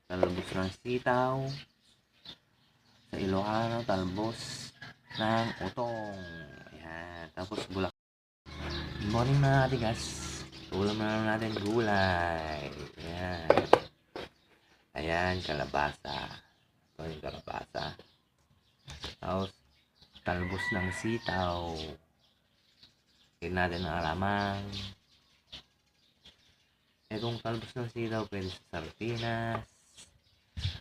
talbos ng sitaw. Sa Ilocano, talbos ng utong. Ayan. Tapos bulak. Good morning mga katigas. Ulam na natin gulay. Ayan. Ayan, kalabasa. Ito yung kalabasa. Tapos, talbos ng sitaw. Tignan natin ang alamang. Itong talbos ng sitaw, pwede sa sardinas.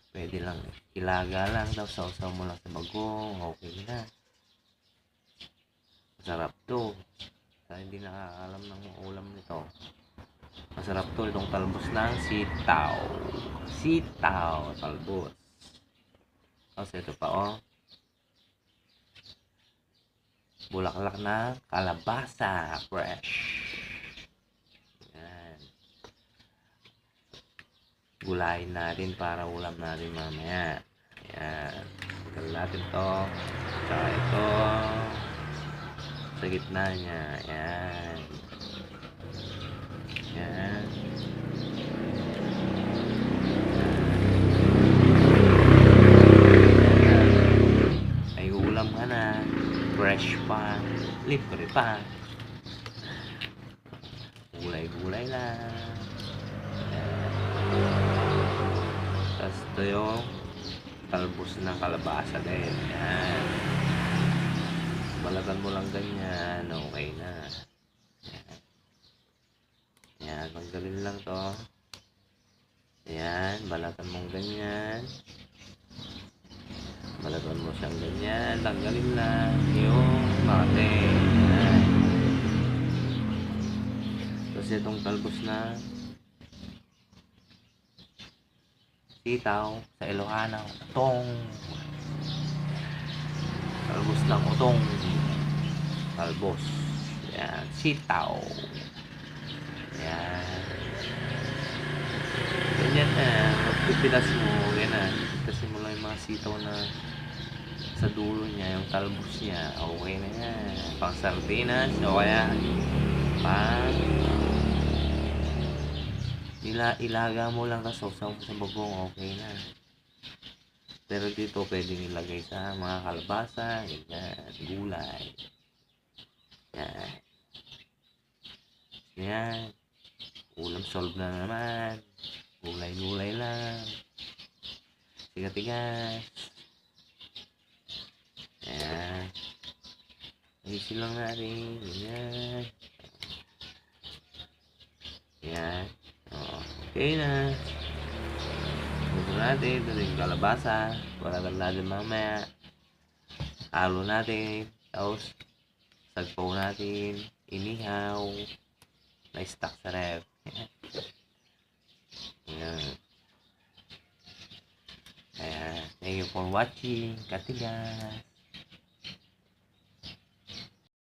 Pwede lang ilaga lang. Tapos sausaw mo lang sa bagong. Okay na. Masarap to. Sa hindi nakakaalam ng ulam nito. Masarap to. Itong talbos ng sitaw. Sitaw. Talbos. Tapos ito pa oh. Bulaklak na kalabasa. Fresh. Yan. Gulayin natin para ulam natin mamaya. Yan. Tagal natin to. Tsaka ito. Sa gitna niya. Yan. Yan. Ay ulam ka na. Fresh pa. Libre pa. Gulay-gulay lang. Yan. Tapos ito yung talbos ng kalabasa din. Yan. Balatan mo lang ganyan. Okay na. Yan. Yan. Tanggalin lang to. Yan. Balatan mong ganyan. Balatan mo siyang ganyan. Tanggalin lang yung mate. Yan. Tapos itong talbos na sitaw sa Ilocano. Utong. Talbos ng utong. Talbos. Yan. Sitaw. Yan. Ganyan na. Magpipilas mo. Ganyan. Pipitasin mo lang yung mga sitaw na sa dulo niya. Yung talbos niya. Okay na yan. Pang sardinas. O kaya pang ilaga mo lang kasi sausaw mo sa bagong. Okay na. Pero dito pwedeng ilagay sa mga kalabasa. Ganyan. Gulay. Yan. Yan. Ulam solve na naman. Gulay-gulay lang. Tiga-tigas. Ayan. Ayusin lang natin. Ganyan. Ayan. Okay na. Gusto natin. Ito yung kalabasa. Pagkagal natin mamaya. Halo natin. Tapos sagpaw natin. Inihaw. Na-stack sa ref. Ayan. Ayan. Thank you for watching. Katigas.